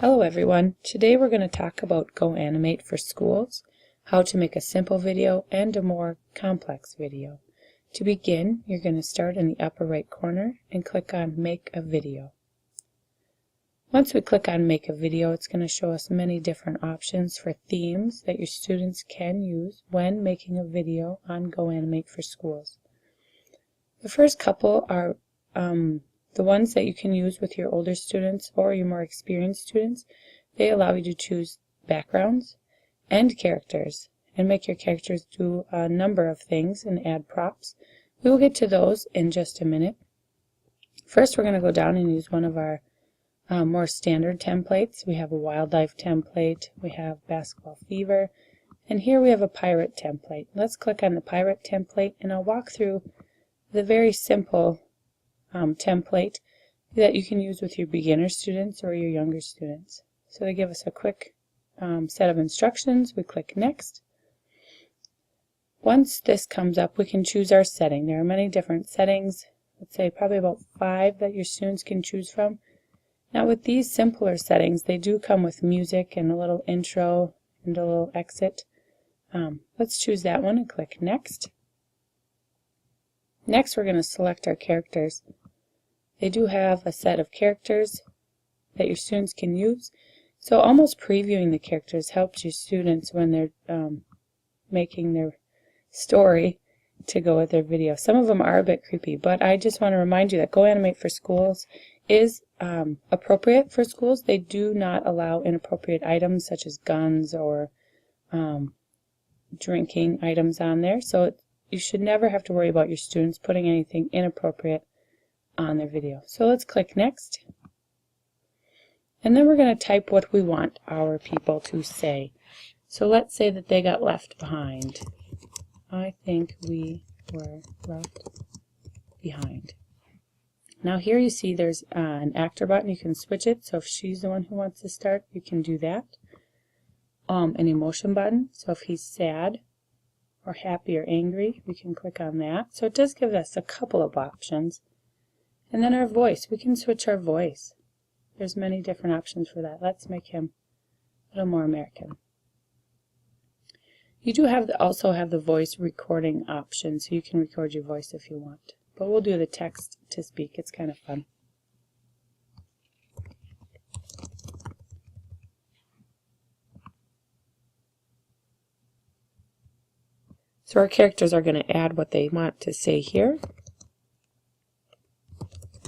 Hello everyone. Today we're going to talk about GoAnimate for schools, how to make a simple video and a more complex video. To begin, you're going to start in the upper right corner and click on Make a Video. Once we click on Make a Video, it's going to show us many different options for themes that your students can use when making a video on GoAnimate for schools. The first couple are the ones that you can use with your older students or your more experienced students. They allow you to choose backgrounds and characters and make your characters do a number of things and add props. We will get to those in just a minute. First, we're going to go down and use one of our more standard templates. We have a wildlife template, we have basketball fever, and here we have a pirate template. Let's click on the pirate template and I'll walk through the very simple template that you can use with your beginner students or your younger students. So they give us a quick set of instructions. We click Next. Once this comes up, we can choose our setting. There are many different settings, let's say probably about 5 that your students can choose from. Now with these simpler settings, they do come with music and a little intro and a little exit. Let's choose that one and click Next. Next, we're going to select our characters. They do have a set of characters that your students can use. So almost previewing the characters helps your students when they're making their story to go with their video. Some of them are a bit creepy, but I just want to remind you that GoAnimate for schools is appropriate for schools. They do not allow inappropriate items such as guns or drinking items on there. So you should never have to worry about your students putting anything inappropriate on their video. So let's click Next. And then we're going to type what we want our people to say. So let's say that they got left behind. I think we were left behind. Now here you see there's an actor button. You can switch it. So if she's the one who wants to start, you can do that. An emotion button. So if he's sad or happy or angry, we can click on that. So it does give us a couple of options. And then our voice, we can switch our voice. There's many different options for that. Let's make him a little more American. You do also have the voice recording option, so you can record your voice if you want. But we'll do the text to speak. It's kind of fun. So our characters are going to add what they want to say here.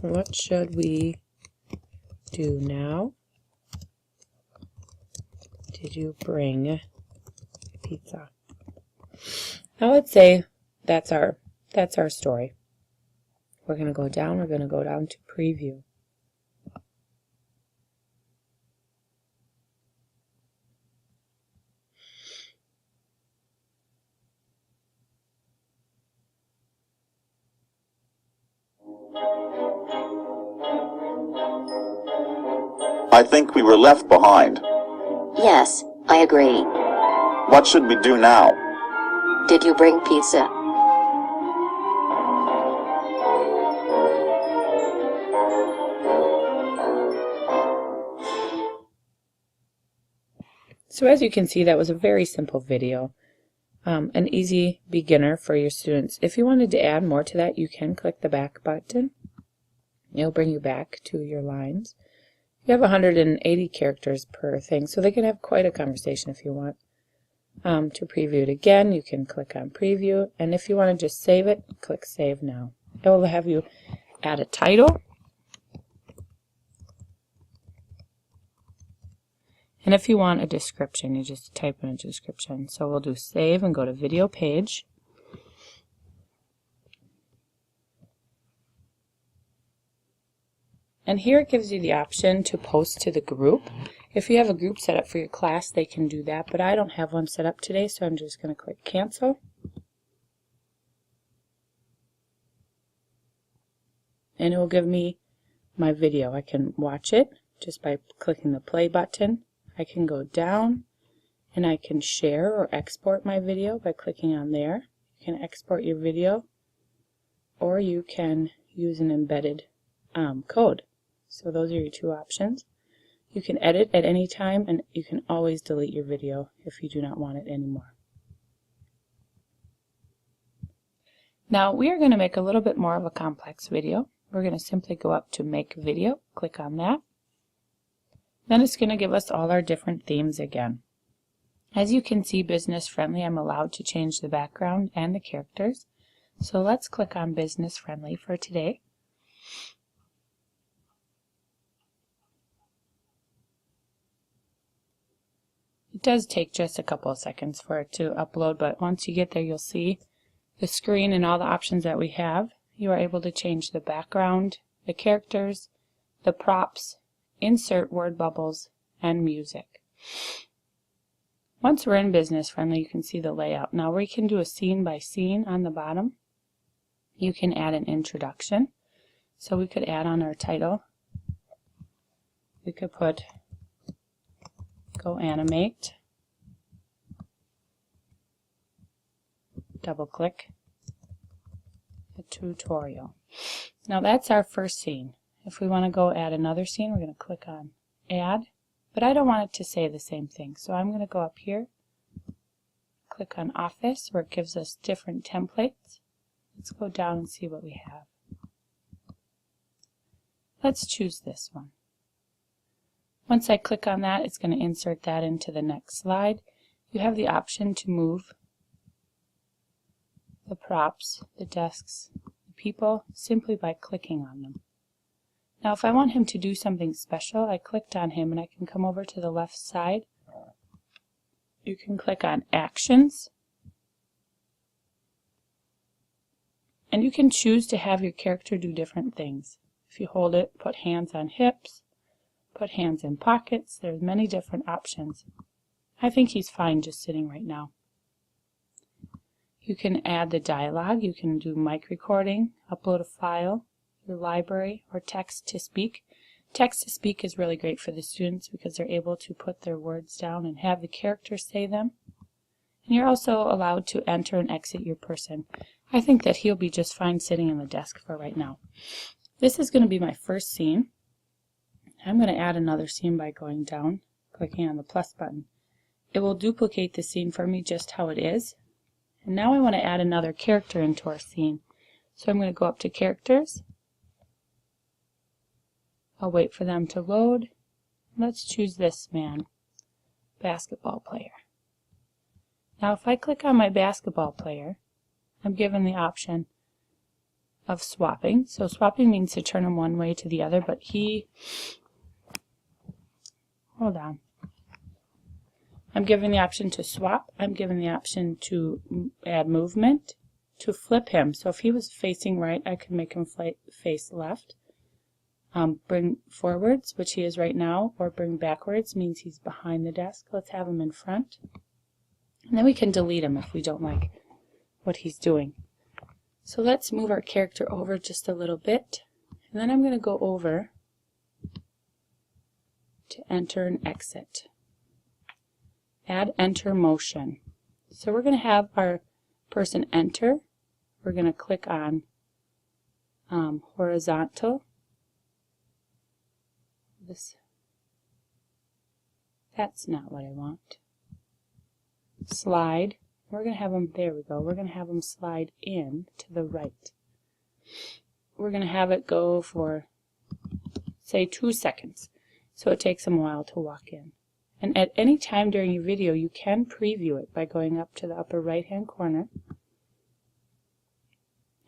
What should we do now? Did you bring pizza? Now let's say that's our story. We're going to go down. We're going to go down to Preview. I think we were left behind. Yes, I agree. What should we do now? Did you bring pizza? So as you can see, that was a very simple video. An easy beginner for your students. If you wanted to add more to that, you can click the back button. It'll bring you back to your lines. You have 180 characters per thing, so they can have quite a conversation if you want. To preview it again, you can click on Preview, and if you want to just save it, click Save Now. It will have you add a title. And if you want a description, you just type in a description. So we'll do Save and go to Video Page. And here it gives you the option to post to the group. If you have a group set up for your class, they can do that, but I don't have one set up today, so I'm just going to click Cancel. And it will give me my video. I can watch it just by clicking the play button. I can go down and I can share or export my video by clicking on there. You can export your video, or you can use an embedded code. So those are your two options. You can edit at any time, and you can always delete your video if you do not want it anymore. Now we are going to make a little bit more of a complex video. We're going to simply go up to Make Video, click on that. Then it's going to give us all our different themes again. As you can see, business friendly, I'm allowed to change the background and the characters. So let's click on business friendly for today. It does take just a couple of seconds for it to upload, but once you get there, you'll see the screen and all the options that we have. You are able to change the background, the characters, the props, insert word bubbles, and music. Once we're in business friendly, you can see the layout. Now we can do a scene by scene on the bottom. You can add an introduction. So we could add on our title. We could put GoAnimate. Double click. A tutorial. Now that's our first scene. If we want to go add another scene, we're going to click on Add. But I don't want it to say the same thing. So I'm going to go up here, click on Office, where it gives us different templates. Let's go down and see what we have. Let's choose this one. Once I click on that, it's going to insert that into the next slide. You have the option to move the props, the desks, the people, simply by clicking on them. Now if I want him to do something special, I clicked on him and I can come over to the left side. You can click on Actions. And you can choose to have your character do different things. If you hold it, put hands on hips, put hands in pockets. There's many different options. I think he's fine just sitting right now. You can add the dialogue. You can do mic recording, upload a file, your library, or text to speak. Text to speak is really great for the students because they're able to put their words down and have the characters say them. And you're also allowed to enter and exit your person. I think that he'll be just fine sitting in the desk for right now. This is going to be my first scene. I'm going to add another scene by going down, clicking on the plus button. It will duplicate the scene for me just how it is. And now I want to add another character into our scene. So I'm going to go up to Characters. I'll wait for them to load. Let's choose this man, basketball player. Now if I click on my basketball player, I'm given the option of swapping. So swapping means to turn him one way to the other, but hold on. I'm given the option to swap. I'm given the option to add movement, to flip him. So if he was facing right, I could make him face left. Bring forwards, which he is right now, or bring backwards means he's behind the desk. Let's have him in front. And then we can delete him if we don't like what he's doing. So let's move our character over just a little bit. And then I'm going to go over to enter and exit. Add enter motion. So we're going to have our person enter. We're going to click on horizontal. That's not what I want. Slide. We're going to have them, there we go, we're going to have them slide in to the right. We're going to have it go for, say, 2 seconds. So it takes them a while to walk in. And at any time during your video, you can preview it by going up to the upper right-hand corner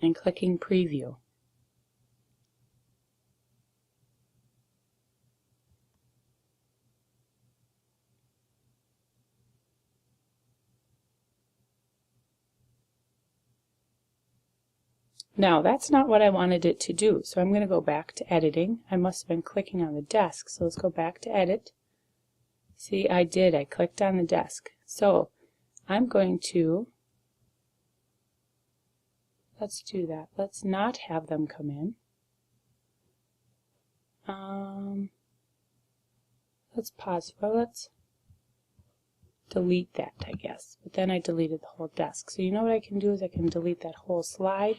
and clicking Preview. Now, that's not what I wanted it to do, so I'm going to go back to editing. I must have been clicking on the desk, so let's go back to edit. See, I did. I clicked on the desk. So I'm going to, let's do that. Let's not have them come in. Let's pause for, let's delete that, I guess. But then I deleted the whole desk. So you know what I can do is I can delete that whole slide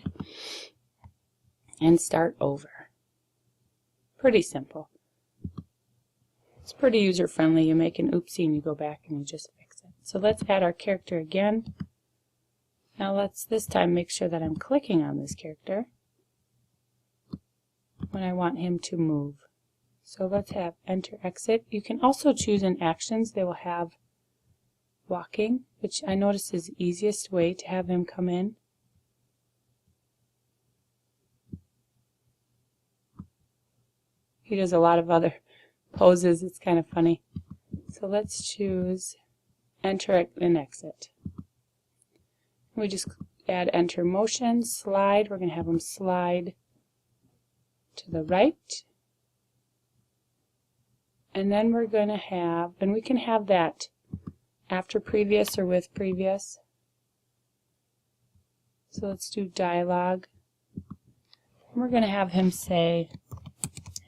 and start over. Pretty simple. It's pretty user-friendly. You make an oopsie and you go back and you just fix it. So let's add our character again. Now let's this time make sure that I'm clicking on this character when I want him to move. So let's have enter exit. You can also choose in actions. They will have walking, which I notice is the easiest way to have him come in. He does a lot of other poses. It's kind of funny. So let's choose enter and exit. We just add enter motion, slide. We're going to have him slide to the right. And then we're going to have, and we can have that after previous or with previous. So let's do dialogue. And we're going to have him say,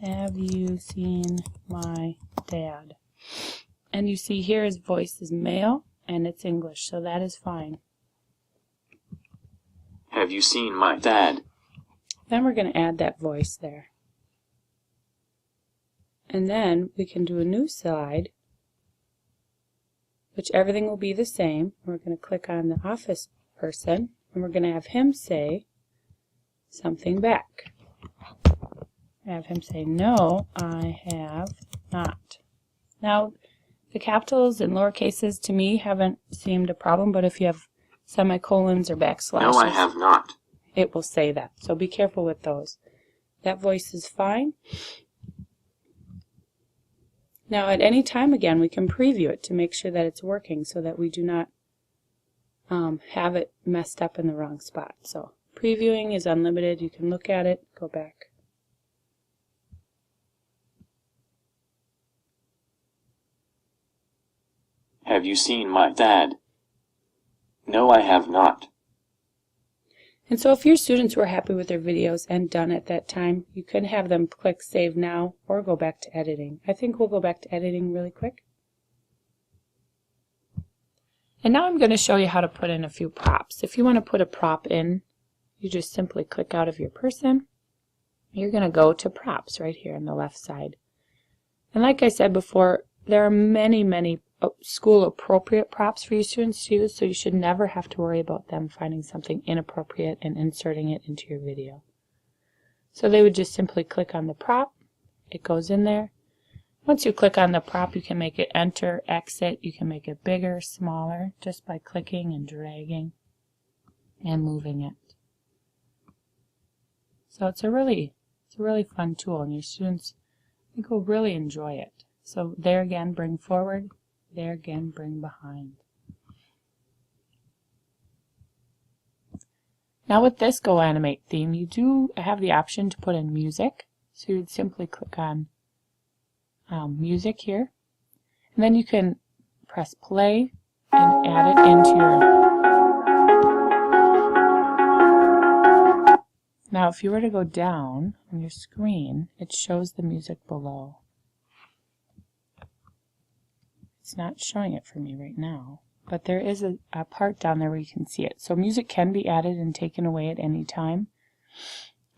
"Have you seen my dad?" And you see here his voice is male and it's English, so that is fine. Have you seen my dad? Then we're going to add that voice there. And then we can do a new slide, which everything will be the same. We're going to click on the office person, and we're going to have him say something back. Have him say, "No, I have not." Now, the capitals and lowercases to me haven't seemed a problem, but if you have semicolons or backslashes, No, I have not. it will say that. So be careful with those. That voice is fine. Now at any time again we can preview it to make sure that it's working so that we do not have it messed up in the wrong spot. So previewing is unlimited. You can look at it, go back. Have you seen my dad? No, I have not. And so if your students were happy with their videos and done at that time, you could have them click Save Now or go back to editing. I think we'll go back to editing really quick. And now I'm going to show you how to put in a few props. If you want to put a prop in, you just simply click out of your person. You're going to go to props right here on the left side. And like I said before, there are many school appropriate props for your students to use, so you should never have to worry about them finding something inappropriate and inserting it into your video. So they would just simply click on the prop. It goes in there. Once you click on the prop, you can make it enter, exit. You can make it bigger, smaller, just by clicking and dragging and moving it. So it's a really fun tool, and your students, I think, will really enjoy it. So there again, bring forward. There again, bring behind. Now with this GoAnimate theme, you do have the option to put in music. So you would simply click on music here. And then you can press play and add it into your... Now if you were to go down on your screen, it shows the music below. It's not showing it for me right now, but there is a part down there where you can see it. So music can be added and taken away at any time.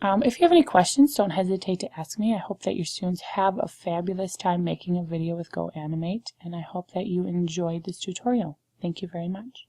If you have any questions, don't hesitate to ask me. I hope that your students have a fabulous time making a video with GoAnimate, and I hope that you enjoyed this tutorial. Thank you very much.